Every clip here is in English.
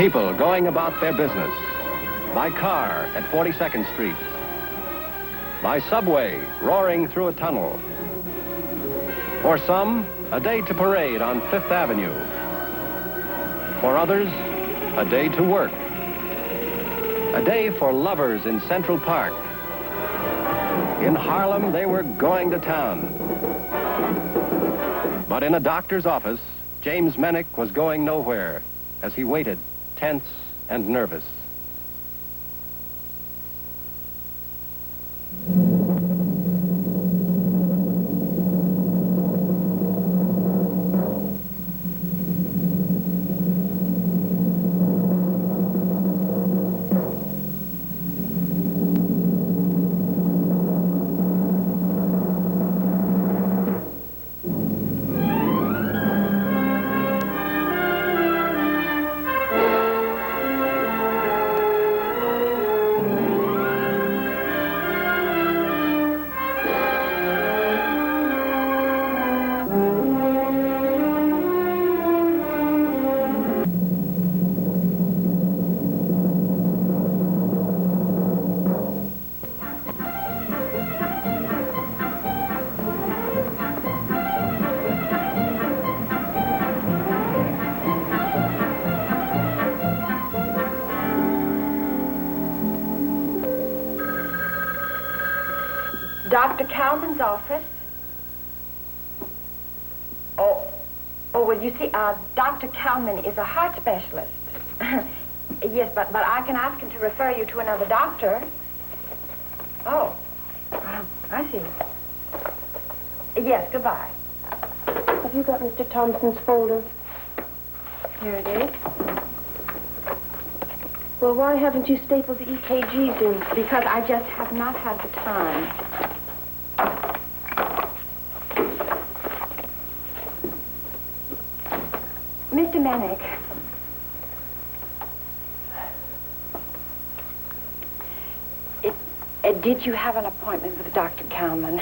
People going about their business. By car at 42nd Street. By subway roaring through a tunnel. For some, a day to parade on Fifth Avenue. For others, a day to work. A day for lovers in Central Park. In Harlem, they were going to town. But in a doctor's office, James Mennick was going nowhere as he waited, tense and nervous. Dr. Calman's office? Oh, well, you see, Dr. Calman is a heart specialist. Yes, but I can ask him to refer you to another doctor. Oh, I see. Yes, goodbye. Have you got Mr. Thompson's folder? Here it is. Well, why haven't you stapled the EKGs in? Because I just have not had the time. Mr. Mennick. Did you have an appointment with Dr. Calman?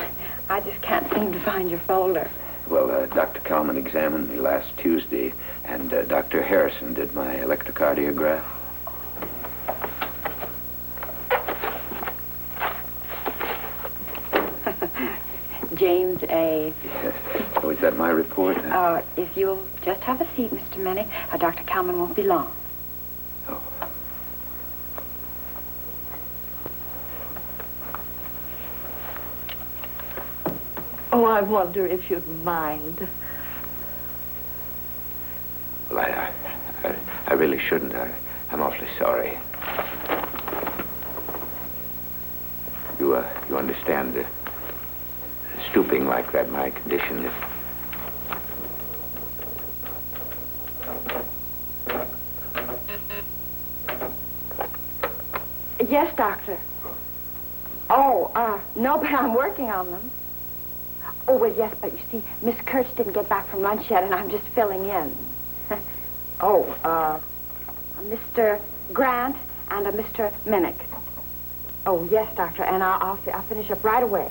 I just can't seem to find your folder. Well, Dr. Calman examined me last Tuesday, and Dr. Harrison did my electrocardiograph. James A. Yes. Oh, is that my report? If you'll just have a seat, Mr. Mennick, Dr. Calman won't be long. Oh. Oh, I wonder if you'd mind. Well, I really shouldn't. I'm awfully sorry. You understand, stooping like that, my condition is... Yes, doctor. Oh, no, but I'm working on them. Oh, well, yes, but you see, Miss Kurtz didn't get back from lunch yet, and I'm just filling in. Mr. Grant and a Mr. Mennick. Oh, yes, doctor, and I'll finish up right away.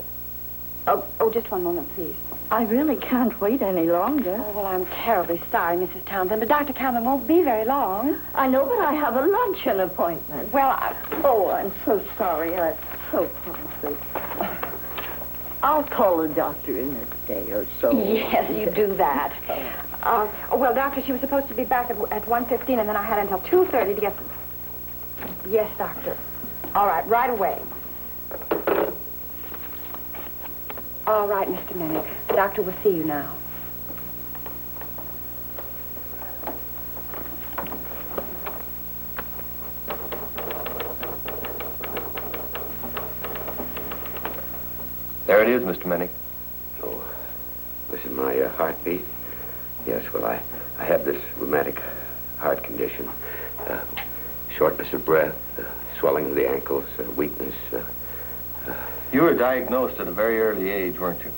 Oh, just one moment, please. I really can't wait any longer. Oh, well, I'm terribly sorry, Mrs. Townsend, but Dr. Calman won't be very long. I know, but I have a luncheon appointment. Well, Oh, I'm so sorry. That's so promising. I'll call the doctor in a day or so. Yes, you do that. Well, doctor, she was supposed to be back at 1:15, and then I had until 2:30 to get them. Yes, doctor. All right, right away. All right, Mr. Mennick. The doctor will see you now. There it is, Mr. Mennick. Oh, this is my heartbeat. Yes, well, I have this rheumatic heart condition. Shortness of breath, swelling of the ankles, weakness. You were diagnosed at a very early age, weren't you?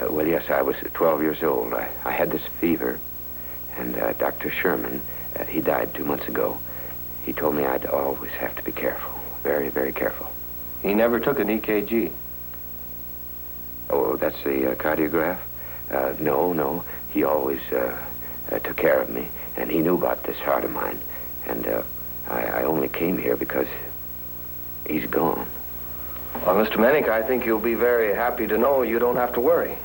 Well, yes, I was 12 years old. I had this fever, and Dr. Sherman, he died 2 months ago. He told me I'd always have to be careful, very, very careful. He never took an EKG. Oh, that's the cardiograph? No. He always took care of me, and he knew about this heart of mine. And I only came here because he's gone. Well, Mr. Menick, I think you'll be very happy to know you don't have to worry.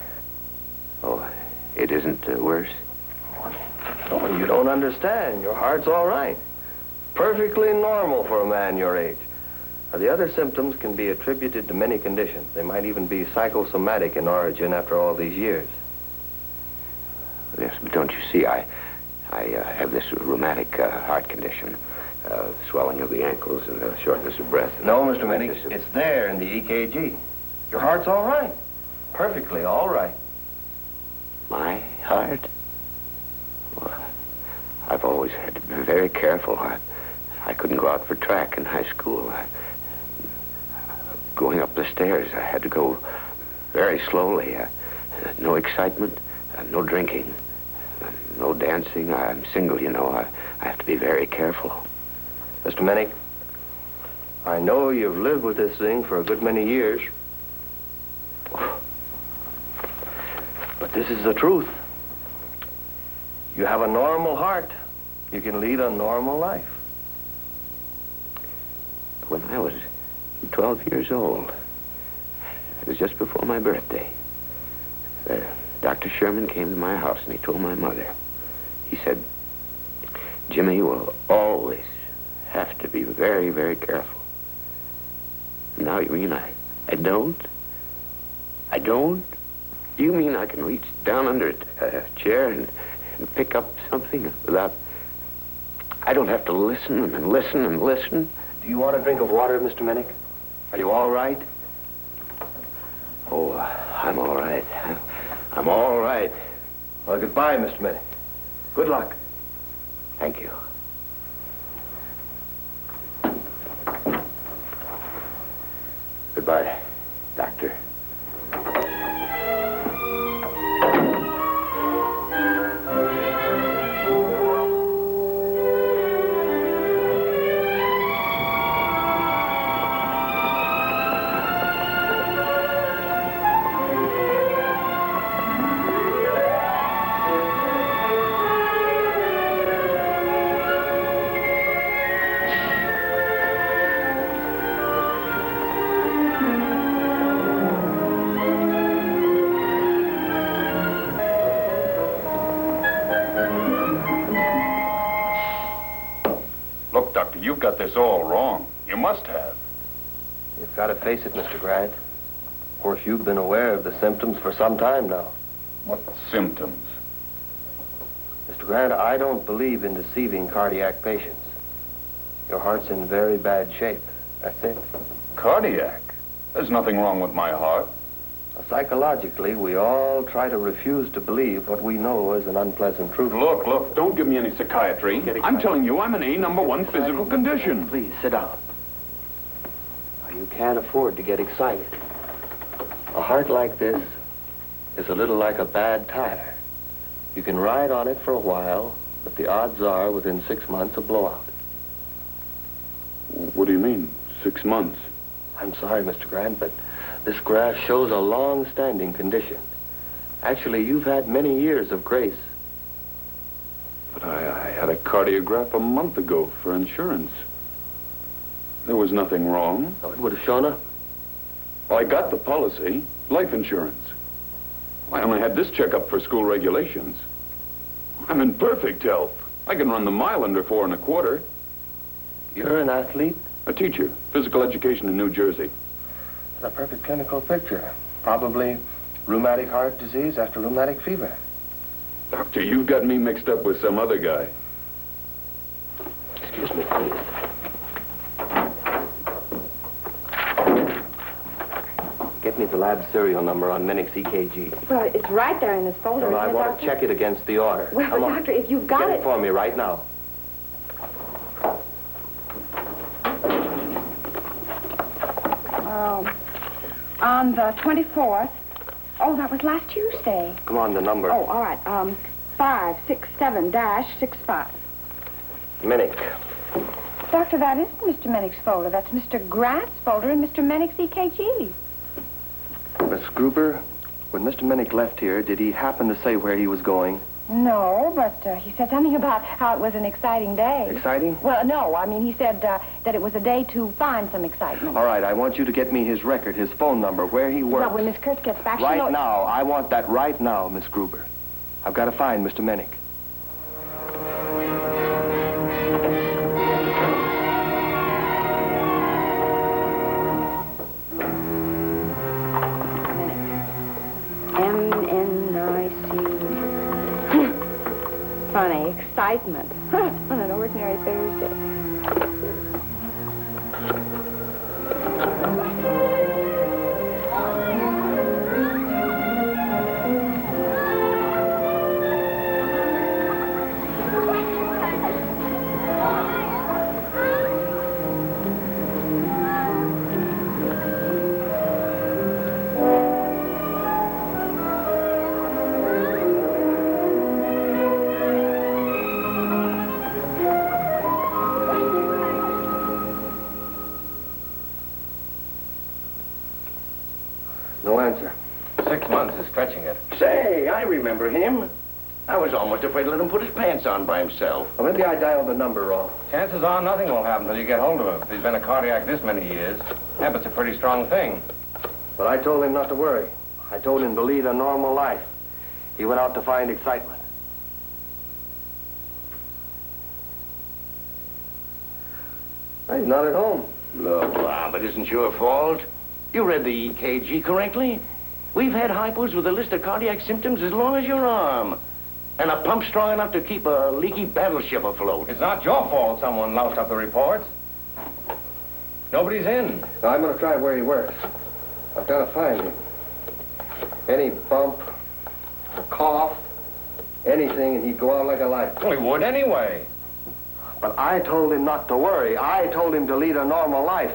Oh, it isn't worse? Oh, you don't understand. Your heart's all right. Perfectly normal for a man your age. Now, the other symptoms can be attributed to many conditions. They might even be psychosomatic in origin after all these years. Yes, but don't you see, I have this rheumatic heart condition. Swelling of the ankles and shortness of breath. No, Mr. Menick, it's there in the EKG. Your heart's all right. Perfectly all right. My heart? Well, I've always had to be very careful. I couldn't go out for track in high school. Going up the stairs, I had to go very slowly. No excitement, no drinking, no dancing. I'm single, you know. I have to be very careful. Mr. Menick, I know you've lived with this thing for a good many years. But this is the truth. You have a normal heart. You can lead a normal life. When I was 12 years old, it was just before my birthday, Dr. Sherman came to my house and he told my mother. He said, Jimmy will always have to be very, very careful. Now you mean I don't? I don't? You mean I can reach down under a chair and pick up something without... I don't have to listen and listen and listen? Do you want a drink of water, Mr. Menick? Are you all right? Oh, I'm all right. I'm all right. Well, goodbye, Mr. Menick. Good luck. Thank you. Goodbye, Doctor. You've got this all wrong. You must have. You've got to face it, Mr. Grant. Of course, you've been aware of the symptoms for some time now. What symptoms? Mr. Grant, I don't believe in deceiving cardiac patients. Your heart's in very bad shape. That's it. Cardiac? There's nothing wrong with my heart. Psychologically, we all try to refuse to believe what we know is an unpleasant truth. Look, don't give me any psychiatry. I'm telling you, I'm an A1 physical condition. Please, sit down. You can't afford to get excited. A heart like this is a little like a bad tire. You can ride on it for a while, but the odds are within 6 months a blowout. What do you mean, 6 months? I'm sorry, Mr. Grant, but this graph shows a long-standing condition. Actually, you've had many years of grace. But I had a cardiograph a month ago for insurance. There was nothing wrong. Oh, it would have shown up. Well, I got the policy, life insurance. I only had this checkup for school regulations. I'm in perfect health. I can run the mile under 4 1/4. You're an athlete? A teacher, physical education in New Jersey. A perfect clinical picture. Probably rheumatic heart disease after rheumatic fever. Doctor, you've got me mixed up with some other guy. Excuse me, please. Get me the lab serial number on Menick's EKG. Well, it's right there in this folder. Well, I isn't it, want Doctor? to check it against the order. Well, Come on. Doctor, if you've got Get it... it for me right now. On the 24th. Oh, that was last Tuesday. Come on, the number. Oh, all right. 567-65. Menick. Doctor, that isn't Mr. Menick's folder. That's Mr. Grant's folder and Mr. Menick's EKG. Miss Gruber, when Mr. Menick left here, did he happen to say where he was going? No, but he said something about how it was an exciting day. Exciting? Well, no, I mean, he said that it was a day to find some excitement. All right, I want you to get me his record, his phone number, where he works. Well, when Miss Kurtz gets back, Right now. I want that right now, Miss Gruber. I've got to find Mr. Mennick. Funny, excitement on an ordinary Thursday. No answer. 6 months is stretching it. Say, I remember him. I was almost afraid to let him put his pants on by himself. Well, maybe I dialed the number wrong. Chances are nothing will happen until you get hold of him. If he's been a cardiac this many years, habit's a pretty strong thing. But I told him not to worry. I told him to lead a normal life. He went out to find excitement. He's not at home. Look, Bob, it isn't your fault. You read the EKG correctly. We've had hypos with a list of cardiac symptoms as long as your arm. And a pump strong enough to keep a leaky battleship afloat. It's not your fault someone loused up the reports. Nobody's in. Now, I'm going to try where he works. I've got to find him. Any bump, a cough, anything, and he'd go out like a light. Well, he would anyway. But I told him not to worry. I told him to lead a normal life.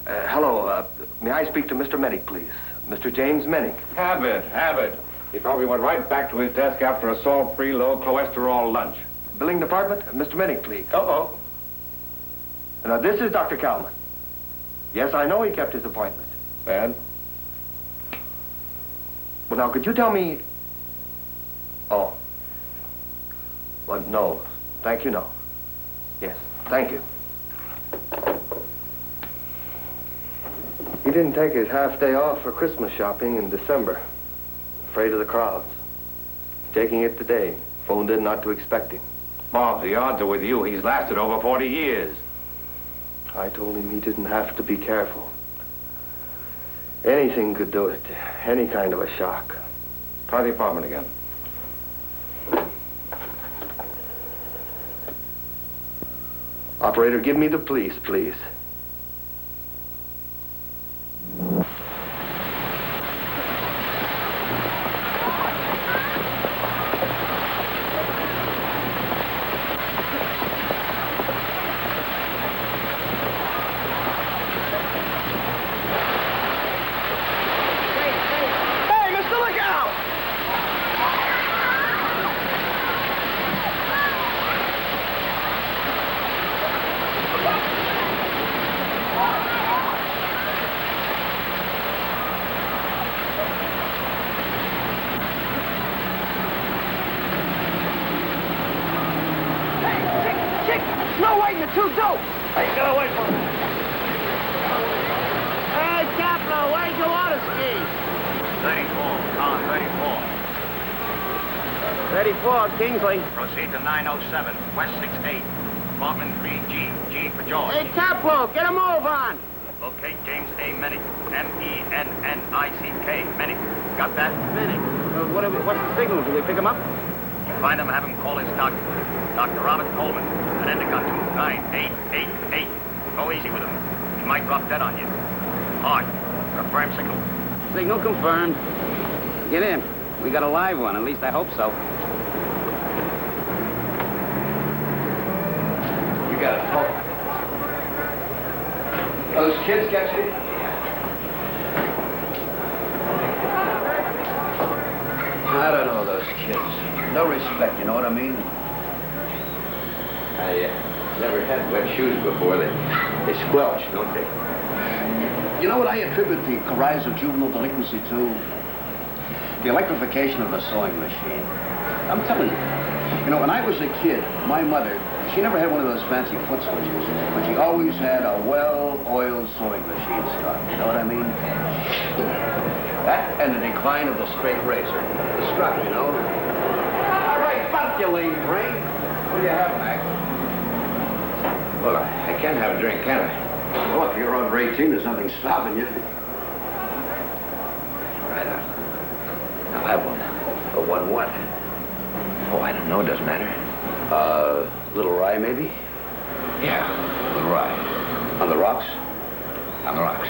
Hello, may I speak to Mr. Mennick, please? Mr. James Mennick. Have it. He probably went right back to his desk after a salt-free, low-cholesterol lunch. Billing department, Mr. Mennick, please. Uh-oh. Now, this is Dr. Kalman. Yes, I know he kept his appointment. Bad? Well, now, could you tell me... Oh. Well, no. Thank you, no. Yes, thank you. He didn't take his half-day off for Christmas shopping in December. Afraid of the crowds. Taking it today. Phoned in not to expect him. Bob, the odds are with you. He's lasted over 40 years. I told him he didn't have to be careful. Anything could do it. Any kind of a shock. Try the apartment again. Operator, give me the police, please. Kingsley. Proceed to 907, West 68, apartment 3G, G for George. Hey, Caplow, get a move on. Locate James A. Mennick, M-E-N-N-I-C-K, Mennick. Got that? Mennick. What's the signal? Do we pick him up? You find him, have him call his doctor. Dr. Robert Coleman, at Endicott 2888. Go easy with him. He might drop dead on you. Hard. Confirm signal. Signal confirmed. Get in. We got a live one, at least I hope so. Got it. Those kids get you? I don't know those kids. No respect, you know what I mean? I never had wet shoes before. They squelch, don't they? You know what I attribute the rise of juvenile delinquency to? The electrification of the sewing machine. I'm telling you. You know, when I was a kid, my mother, she never had one of those fancy foot switches, but she always had a well-oiled sewing machine stock. You know what I mean? That and the decline of the straight razor. The strap, you know. All right, bump you lame brain. What do you have, Mac? Well, I can't have a drink, can I? Well, if you're under 18, there's nothing stopping you. All right, I'll have one. A one what? Oh, I don't know. It doesn't matter. Little rye, maybe? Yeah, a little rye. On the rocks? On the rocks.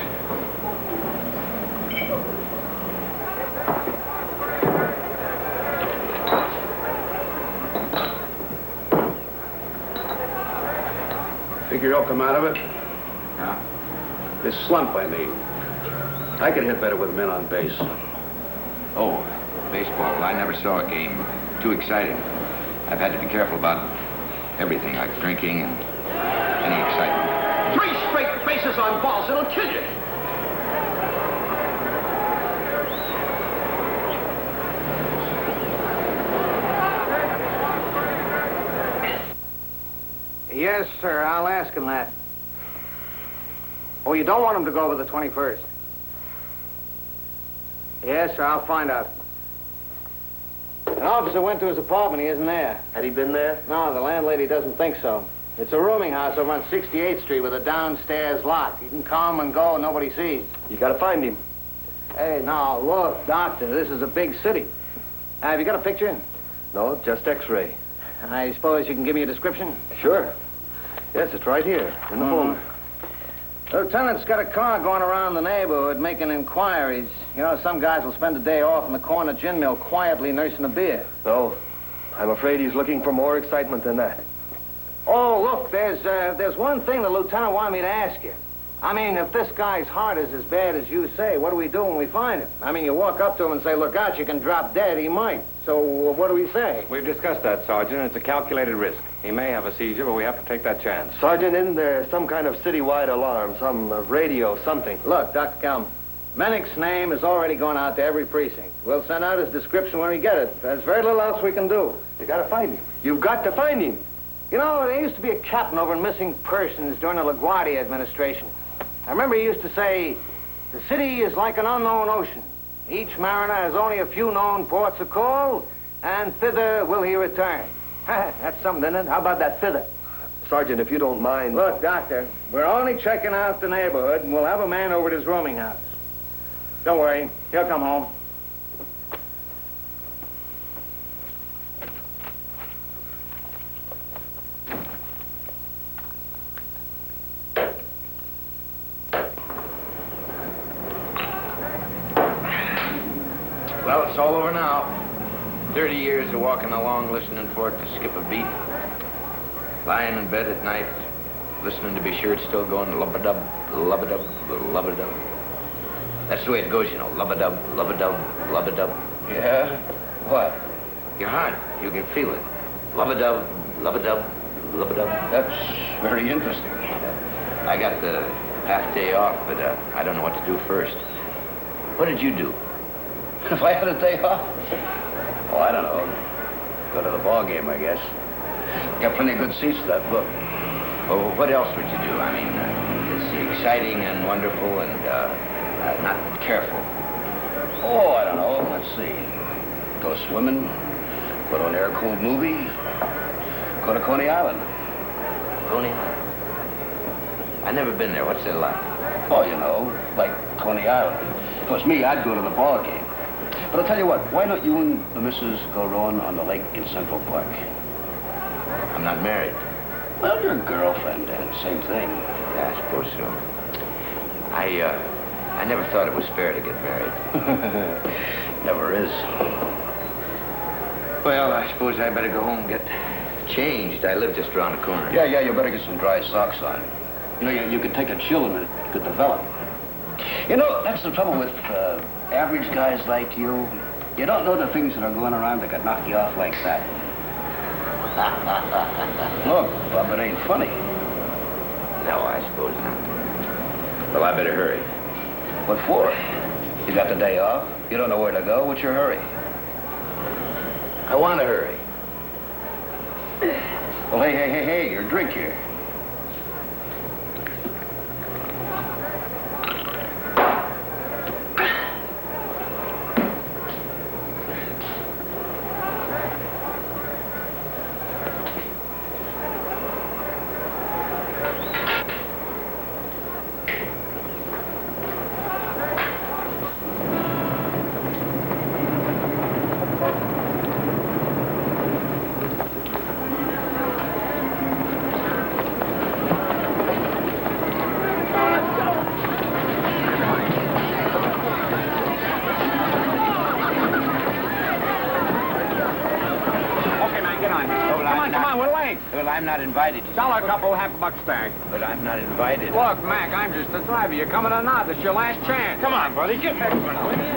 Figure you'll come out of it? Huh? This slump, I mean. I can hit better with men on base. Oh, baseball. Well, I never saw a game too exciting. I've had to be careful about everything, like drinking and any excitement. 3 straight bases on balls, it'll kill you. Yes, sir. I'll ask him that. Oh, you don't want him to go over the 21st? Yes, sir. I'll find out. An officer went to his apartment. He isn't there. Had he been there? No, the landlady doesn't think so. It's a rooming house over on 68th Street with a downstairs lock. He can come and go and nobody sees. You gotta find him. Hey, now, look, doctor, this is a big city. Have you got a picture? No, just X-ray. I suppose you can give me a description? Sure. Yes, it's right here, in the folder. The lieutenant's got a car going around the neighborhood making inquiries. You know, some guys will spend a day off in the corner gin mill quietly nursing a beer. No, I'm afraid he's looking for more excitement than that. Oh, look, there's one thing the lieutenant wanted me to ask you. I mean, if this guy's heart is as bad as you say, what do we do when we find him? I mean, you walk up to him and say, look out, you can drop dead. He might. So what do we say? We've discussed that, Sergeant. It's a calculated risk. He may have a seizure, but we have to take that chance. Sergeant, isn't there some kind of citywide alarm, some radio, something? Look, Dr. Kalman, Menick's name is already going out to every precinct. We'll send out his description when we get it. There's very little else we can do. You gotta find him. You've got to find him. You know, there used to be a captain over in missing persons during the LaGuardia administration. I remember he used to say, the city is like an unknown ocean. Each mariner has only a few known ports of call, and thither will he return. That's something, isn't it? How about that thither? Sergeant, if you don't mind... Look, Doctor, we're only checking out the neighborhood, and we'll have a man over at his rooming house. Don't worry, he'll come home. Well, it's all over now. 30 years of walking along, listening for it to skip a beat. Lying in bed at night, listening to be sure it's still going lub-a-dub, lub-a-dub, lub-a-dub. That's the way it goes, you know. Lub-a-dub, lub-a-dub, lub-a-dub. Yeah? What? Your heart, you can feel it. Lub-a-dub, lub-a-dub, lub-a-dub. That's very interesting. I got the half day off, but I don't know what to do first. What did you do? If I had a day off? Oh, I don't know. Go to the ball game, I guess. Got plenty of good seats to that book. Oh, what else would you do? I mean, it's exciting and wonderful and not careful. Oh, I don't know. Let's see. Go swimming. Go to an air-cooled movie. Go to Coney Island. Coney Island? I've never been there. What's it like? Oh, you know, like Coney Island. If it was me, I'd go to the ball game. But I'll tell you what, why don't you and the missus go rowing on the lake in Central Park? I'm not married. Well, your girlfriend, then. Same thing. Yeah, I suppose so. I never thought it was fair to get married. Never is. Well, I suppose I better go home and get changed. I live just around the corner. Yeah, you better get some dry socks on. You know, you could take a chill and it could develop. You know, that's the trouble with average guys like you. You don't know the things that are going around that could knock you off like that. Look, Bob, it ain't funny. No, I suppose not. Well, I better hurry. What for? You got the day off? You don't know where to go? What's your hurry? I want to hurry. Well, hey, your drink here. I'm not invited. Sell a couple $50 back. But I'm not invited. Look, Mac, I'm just a driver. You coming or not? It's your last chance. Come on, buddy. Get back, will you?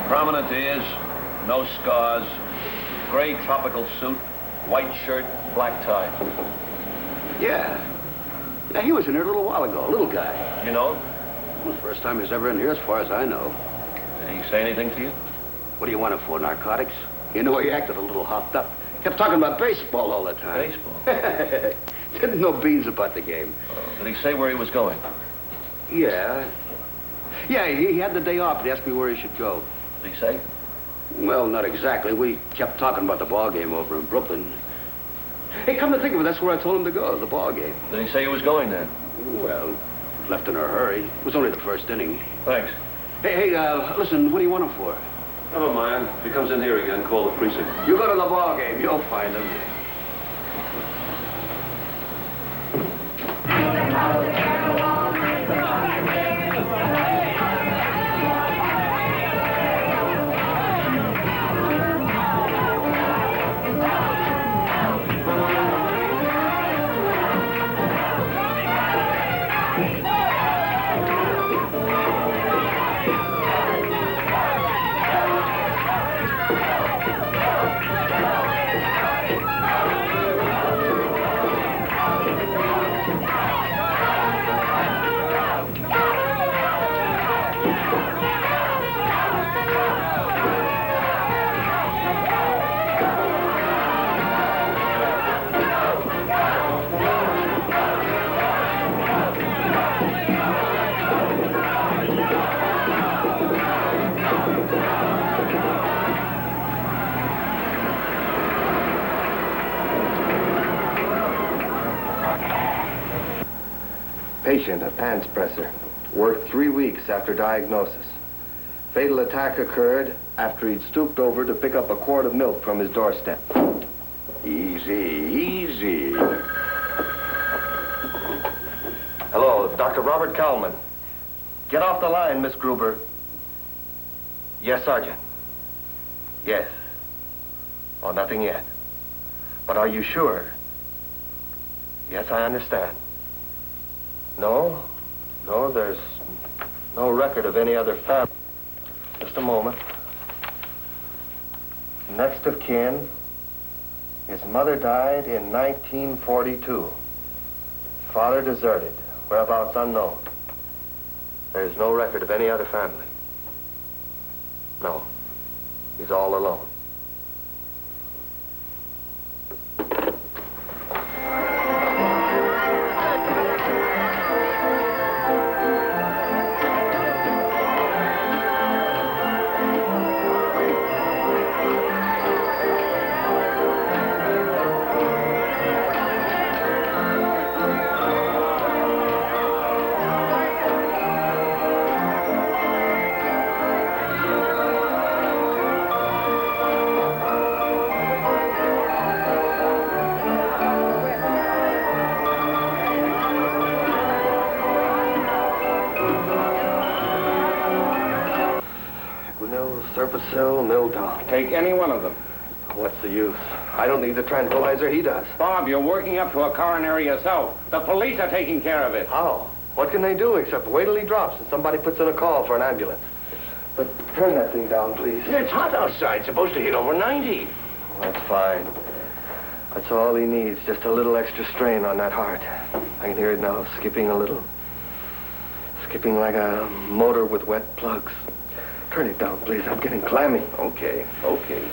Prominent ears, no scars, gray tropical suit, white shirt, black tie. Yeah. Yeah, he was in here a little while ago, a little guy. You know him? Well, the first time he's ever in here, as far as I know. Did he say anything to you? What do you want him for, narcotics? You know, he acted a little hopped up. Kept talking about baseball all the time. Baseball? Didn't know beans about the game. Did he say where he was going? Yeah. Yeah, he had the day off. He asked me where he should go. Did he say? Well, not exactly. We kept talking about the ball game over in Brooklyn. Hey, come to think of it, that's where I told him to go, the ball game. Did he say he was going then? Well, left in a hurry. It was only the first inning. Thanks. Hey, listen, what do you want him for? Never mind. If he comes in here again, call the precinct. You go to the ball game, you'll find him. Patient, a pants presser. Worked 3 weeks after diagnosis. Fatal attack occurred after he'd stooped over to pick up a quart of milk from his doorstep. Easy, easy. Hello, Dr. Robert Kalman. Get off the line, Miss Gruber. Yes, Sergeant. Yes. Oh, nothing yet. But are you sure? Yes, I understand. No, there's no record of any other family. Just a moment. Next of kin, his mother died in 1942. Father deserted, whereabouts unknown. There's no record of any other family. No, he's all alone. Take any one of them. What's the use? I don't need the tranquilizer, he does. Bob, you're working up to a coronary yourself. The police are taking care of it. How? What can they do except wait till he drops and somebody puts in a call for an ambulance? But turn that thing down, please. It's hot outside. It's supposed to hit over 90. That's fine. That's all he needs, just a little extra strain on that heart. I can hear it now, skipping a little. Skipping like a motor with wet plugs. Turn it down, please. I'm getting clammy. Okay, okay.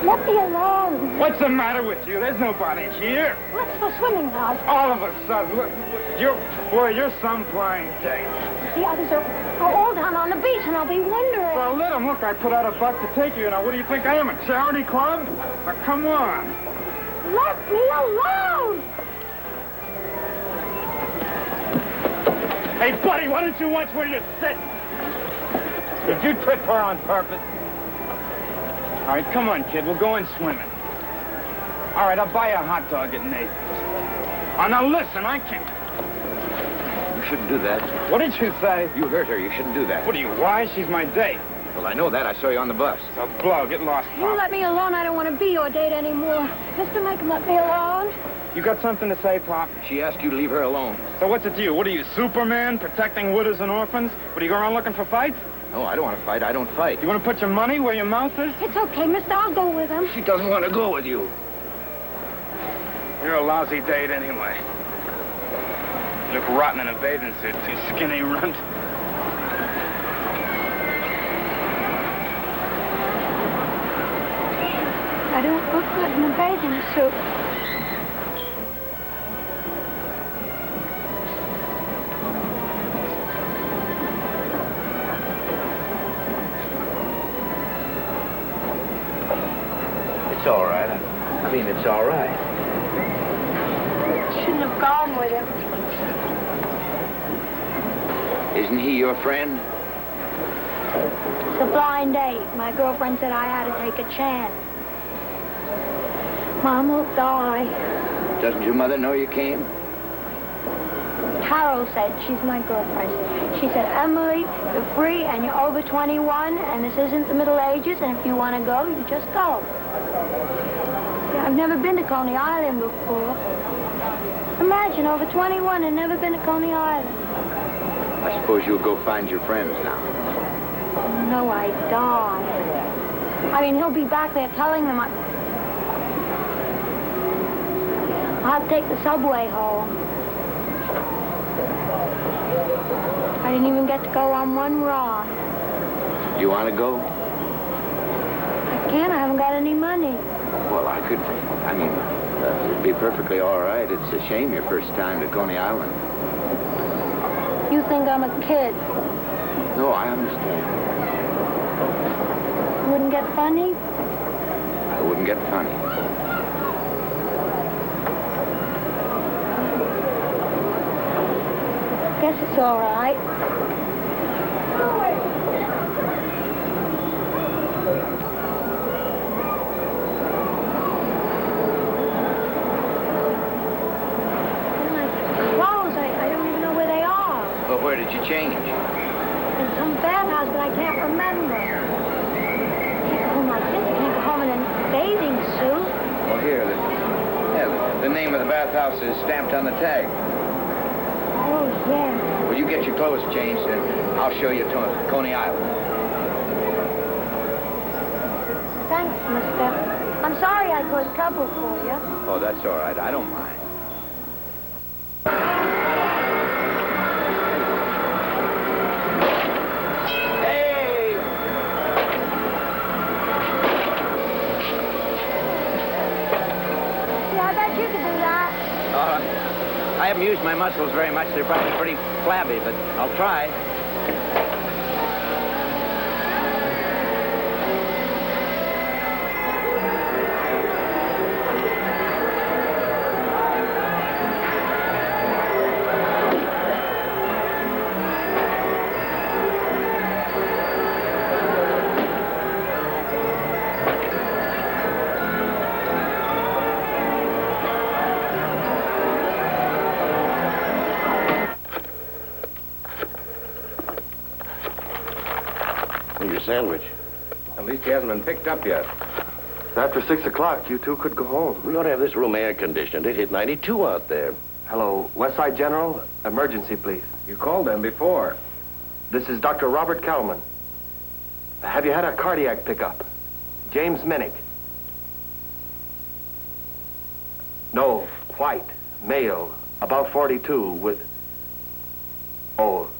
Let me alone. What's the matter with you? There's nobody here. Let's go swimming now. All of a sudden, look, you're some flying day. The others are all down on the beach, and I'll be wondering. Well, let them. Look, I put out $1 to take you. Now, what do you think I am, a charity club? Now, come on. Let me alone. Hey, buddy, why don't you watch where you sit? Did you trip her on purpose? All right, come on, kid. We'll go in swimming. All right, I'll buy you a hot dog at Nathan's. Oh, now listen, I can't... You shouldn't do that. What did you say? You hurt her. You shouldn't do that. What are you, wise? She's my date. Well, I know that. I saw you on the bus. So blow. Get lost, Pop. You let me alone. I don't want to be your date anymore. Mr. Macon, let me alone. You got something to say, Pop? She asked you to leave her alone. So what's it to you? What are you, Superman, protecting widows and orphans? What, are you going around looking for fights? No, I don't want to fight. I don't fight. You want to put your money where your mouth is? It's okay, mister. I'll go with him. She doesn't want to go with you. You're a lousy date anyway. You look rotten in a bathing suit, too skinny, runt. I don't look good in a bathing suit. It's all right. I mean, it's all right. Shouldn't have gone with him. Isn't he your friend? It's a blind date. My girlfriend said I had to take a chance. Mom will die. Doesn't your mother know you came? Carol said she's my girlfriend. She said, Emily, you're free and you're over 21 and this isn't the Middle Ages and if you want to go, you just go. See, I've never been to Coney Island before. Imagine, over 21 and never been to Coney Island. I suppose you'll go find your friends now. No, I die. I mean, he'll be back there telling them I'll have to take the subway home. I didn't even get to go on one ride. You want to go? I can't. I haven't got any money. Well, it'd be perfectly all right. It's a shame your first time to Coney Island. You think I'm a kid. No, I understand. Wouldn't get funny? I wouldn't get funny. Guess it's all right. Well, where did you change? In some bathhouse, but I can't remember. Can't go home like this. I can't go home in a bathing suit. Well, here, the name of the bathhouse is stamped on the tag. Oh, yeah. Well, you get your clothes changed, and I'll show you to Coney Island. Thanks, mister. I'm sorry I caused trouble for you. Oh, that's all right. I don't mind. I haven't used my muscles very much. They're probably pretty flabby, but I'll try. Sandwich. At least he hasn't been picked up yet. After 6 o'clock, you two could go home. We ought to have this room air-conditioned. It hit 92 out there. Hello, Westside General. Emergency, please. You called them before. This is Dr. Robert Kalman. Have you had a cardiac pickup? James Minnick. No, white, male, about 42, with... Oh,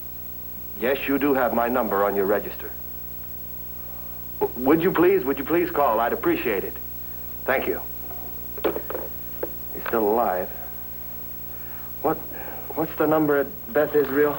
yes, you do have my number on your register. Would you please call? I'd appreciate it. Thank you. He's still alive. What's the number at Beth Israel?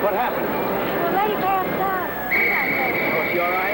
The lady passed out. Oh, is she all right?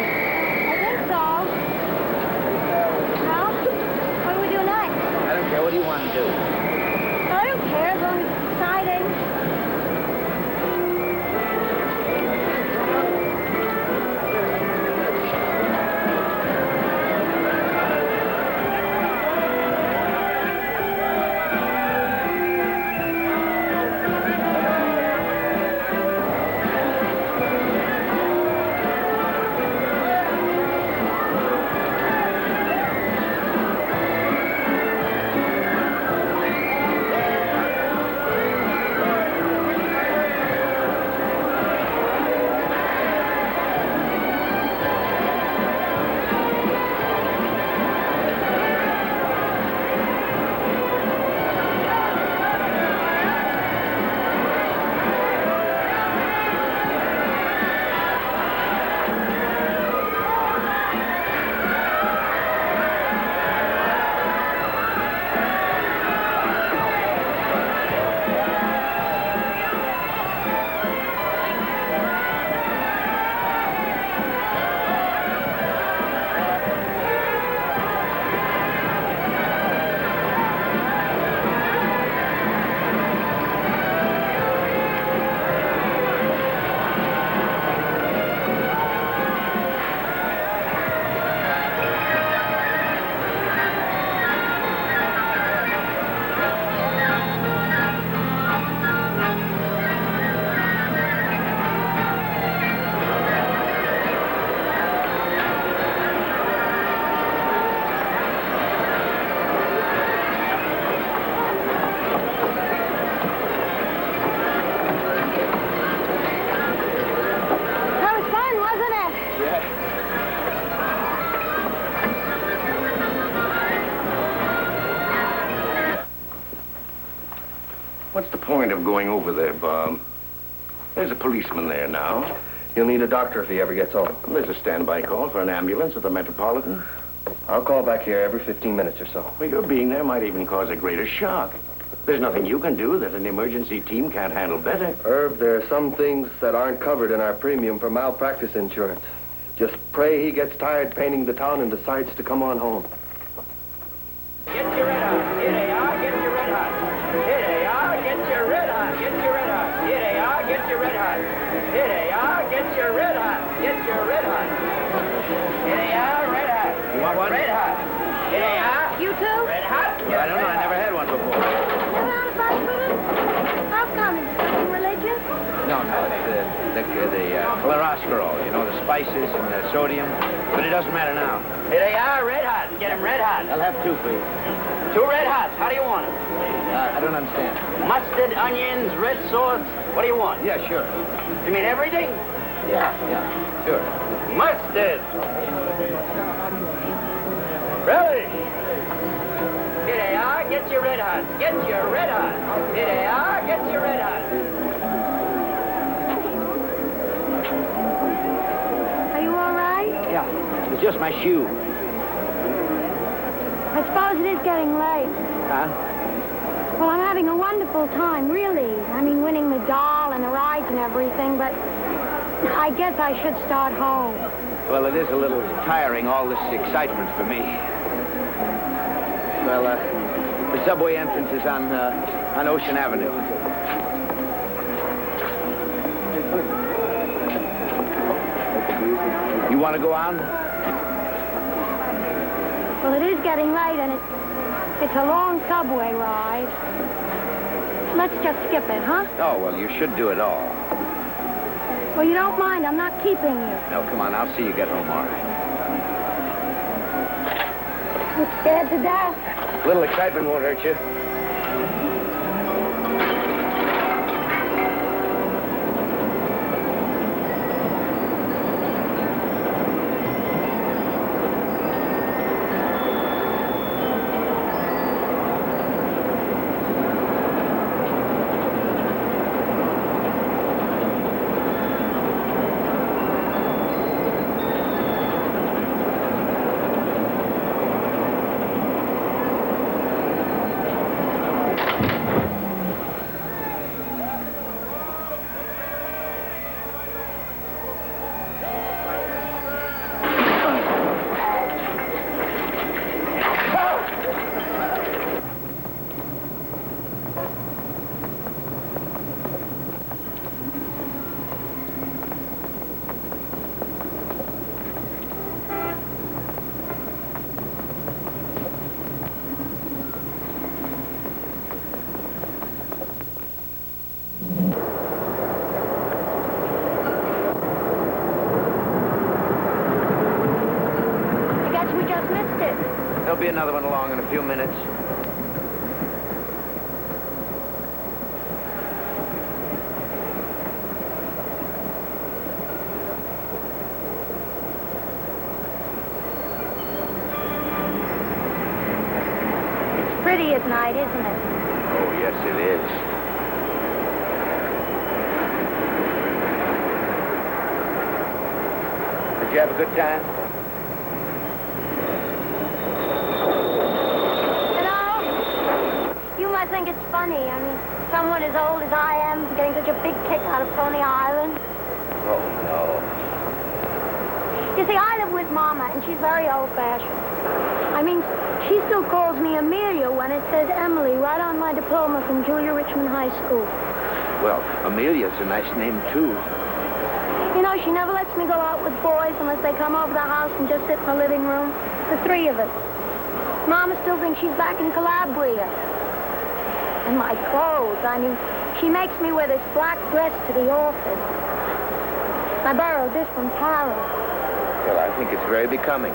going over there, Bob. There's a policeman there now. He'll need a doctor if he ever gets home. There's a standby call for an ambulance at the Metropolitan. I'll call back here every 15 minutes or so. Well, your being there might even cause a greater shock. There's nothing you can do that an emergency team can't handle better. Herb, there are some things that aren't covered in our premium for malpractice insurance. Just pray he gets tired painting the town and decides to come on home. Get your red hot. Here they are. Get your red hot. Here they are. Get your red hot. Get your red hot. Here they are. Get your red hot. Here they are. Get your red hot. Get your red hot. Here they are. Red hot. You want one? Red hot. Here they are. You too? Red hot. Well, I don't know. I never had one before. Never had a fight with him? How come? Is it something religious? No, it's the cholesterol, you know, the spices and the sodium. But it doesn't matter now. Here they are. Red hot. Get them red hot. I'll have two, please. 2 red hots. How do you want them? I don't understand. Mustard, onions, red sauce. What do you want? Yeah, sure. You mean everything? Yeah, sure. Mustard. Relish. Here they are. Get your red hot. Get your red hot. Here they are. Get your red hot. Are you all right? Yeah, it's just my shoe. I suppose it is getting late. Huh? Well, I'm having a wonderful time, really. I mean, winning the doll and the rides and everything, but I guess I should start home. Well, it is a little tiring, all this excitement for me. Well, the subway entrance is on Ocean Avenue. You want to go on? Well, it is getting late, and it's a long subway ride. Let's just skip it, huh? Oh, well, you should do it all. Well, you don't mind. I'm not keeping you. No, come on. I'll see you get home, all right. I'm scared to death. A little excitement won't hurt you. There'll be another one along in a few minutes. It's pretty at night, isn't it? Oh, yes, it is. Did you have a good time? I think it's funny. I mean, someone as old as I am getting such a big kick out of Coney Island. Oh, no. You see, I live with Mama, and she's very old-fashioned. I mean, she still calls me Amelia when it says Emily right on my diploma from Julia Richmond High School. Well, Amelia's a nice name, too. You know, she never lets me go out with boys unless they come over the house and just sit in the living room. The 3 of us. Mama still thinks she's back in Calabria. And my clothes, I mean, she makes me wear this black dress to the office. I borrowed this from Paris. Well, I think it's very becoming.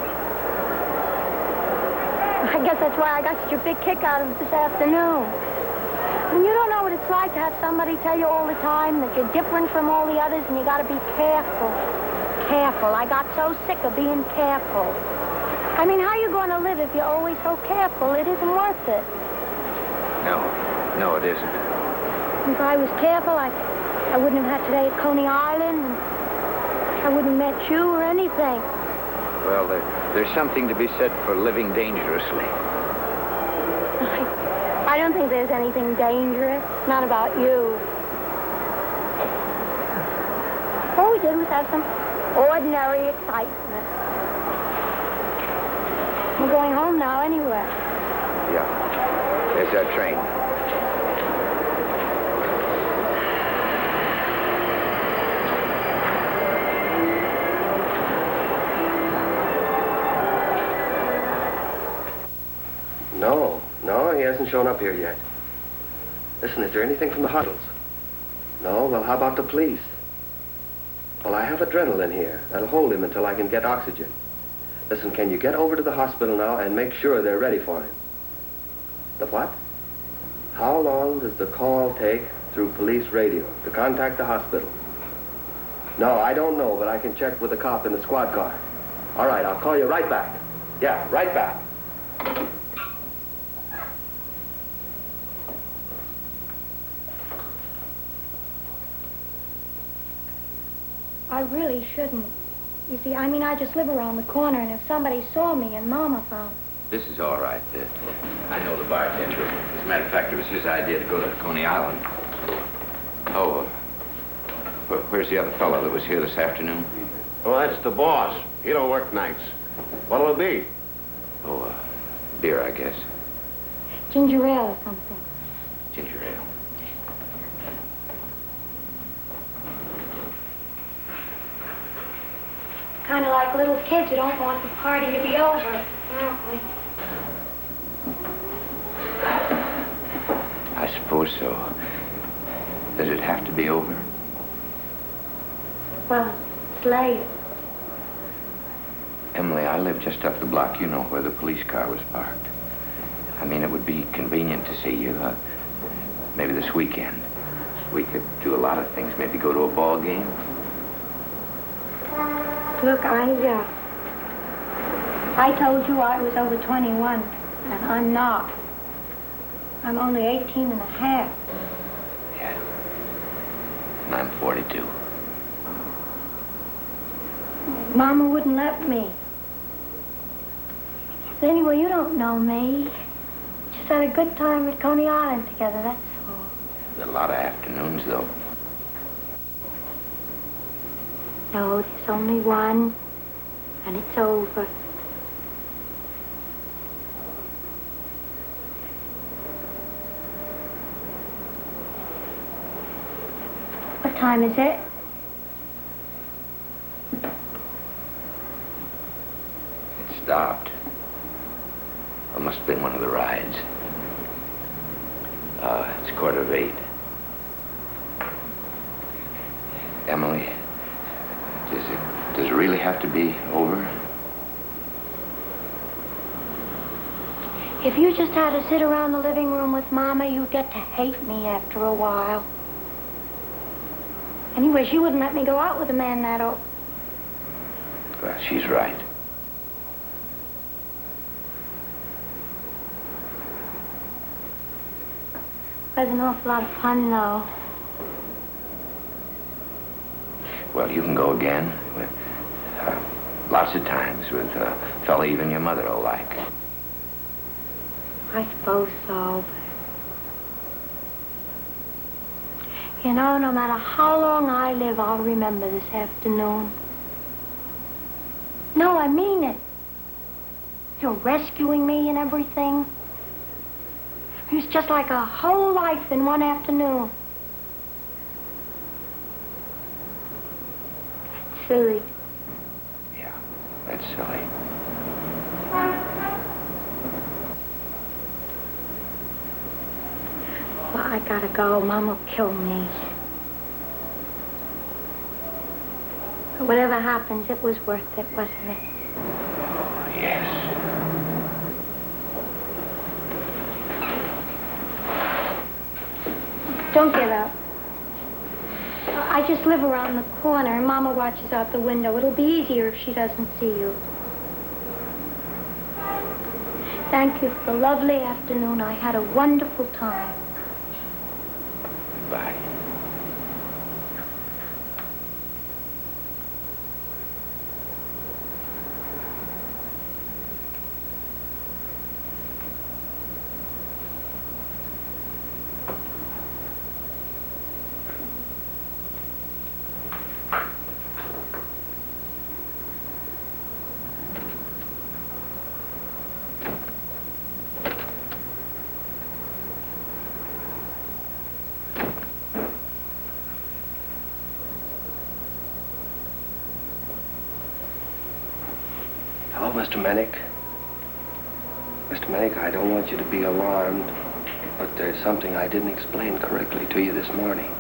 I guess that's why I got such a big kick out of it this afternoon. I mean, you don't know what it's like to have somebody tell you all the time that you're different from all the others and you got to be careful. Careful. I got so sick of being careful. I mean, how are you going to live if you're always so careful? It isn't worth it. No, it isn't. If I was careful, I wouldn't have had today at Coney Island, and I wouldn't have met you or anything. Well, there's something to be said for living dangerously. I don't think there's anything dangerous. Not about you. All we did was have some ordinary excitement. We're going home now anyway. Yeah. There's our train. No, he hasn't shown up here yet. Listen, is there anything from the Huddles? No? Well, how about the police? Well, I have adrenaline here. That'll hold him until I can get oxygen. Listen, can you get over to the hospital now and make sure they're ready for him? The what? How long does the call take through police radio to contact the hospital? No, I don't know, but I can check with the cop in the squad car. All right, I'll call you right back. Yeah, right back. I really shouldn't. You see, I just live around the corner, and if somebody saw me and Mama found... This is all right. I know the bartender. As a matter of fact, it was his idea to go to Coney Island. Oh, where's the other fellow that was here this afternoon? Oh, that's the boss. He don't work nights. What'll it be? Oh, beer, I guess. Ginger ale or something. Ginger ale. Kind of like little kids who don't want the party to be over, aren't we? I suppose so. Does it have to be over? Well, it's late. Emily, I live just up the block. You know where the police car was parked. It would be convenient to see you. Maybe this weekend. We could do a lot of things. Maybe go to a ball game. Look, I told you I was over 21, and I'm not. I'm only 18 and a half. Yeah. And I'm 42. Mama wouldn't let me. But anyway, you don't know me. Just had a good time at Coney Island together, that's all. A lot of afternoons, though. No, there's only one, and it's over. What time is it? It stopped. It must have been one of the rides. It's 8:15. Emily, does it really have to be over? If you just had to sit around the living room with Mama, you'd get to hate me after a while. Anyway, she wouldn't let me go out with a man that old. Well, she's right. It was an awful lot of fun, though. Well, you can go again with lots of times with a fella even your mother will like. I suppose so. You know, no matter how long I live, I'll remember this afternoon. No, I mean it. You're rescuing me and everything. It's just like a whole life in one afternoon. It's silly. Yeah, that's silly. Well, I gotta go. Mom will kill me. But whatever happens, it was worth it, wasn't it? Oh, yes. Don't give up. I just live around the corner, and Mama watches out the window. It'll be easier if she doesn't see you. Thank you for the lovely afternoon. I had a wonderful time. Bye. Hello, Mr. Manick. Mr. Manick, I don't want you to be alarmed, but there's something I didn't explain correctly to you this morning.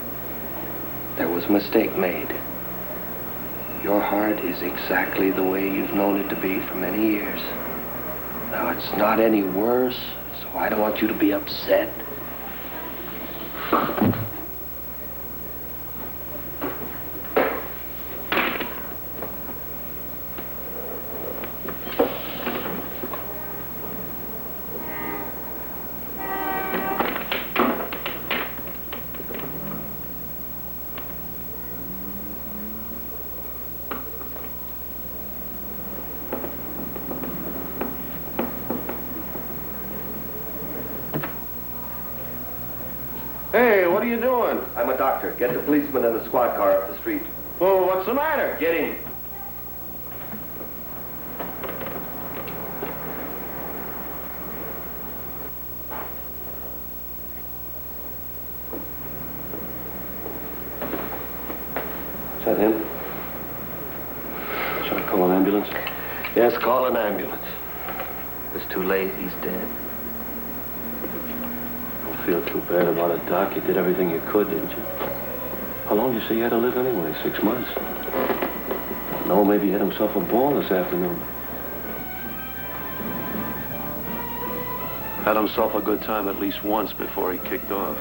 There was a mistake made. Your heart is exactly the way you've known it to be for many years. Now, it's not any worse, so I don't want you to be upset. Hey, what are you doing? I'm a doctor. Get the policeman in the squad car up the street. Oh, what's the matter? Get in. Is that him? Shall I call an ambulance? Yes, call an ambulance. It's too late. He's dead. Don't feel too bad about it, Doc. You did everything you could, didn't you? How long did you say he had to live anyway? 6 months? No, maybe he hit himself a ball this afternoon. Had himself a good time at least once before he kicked off.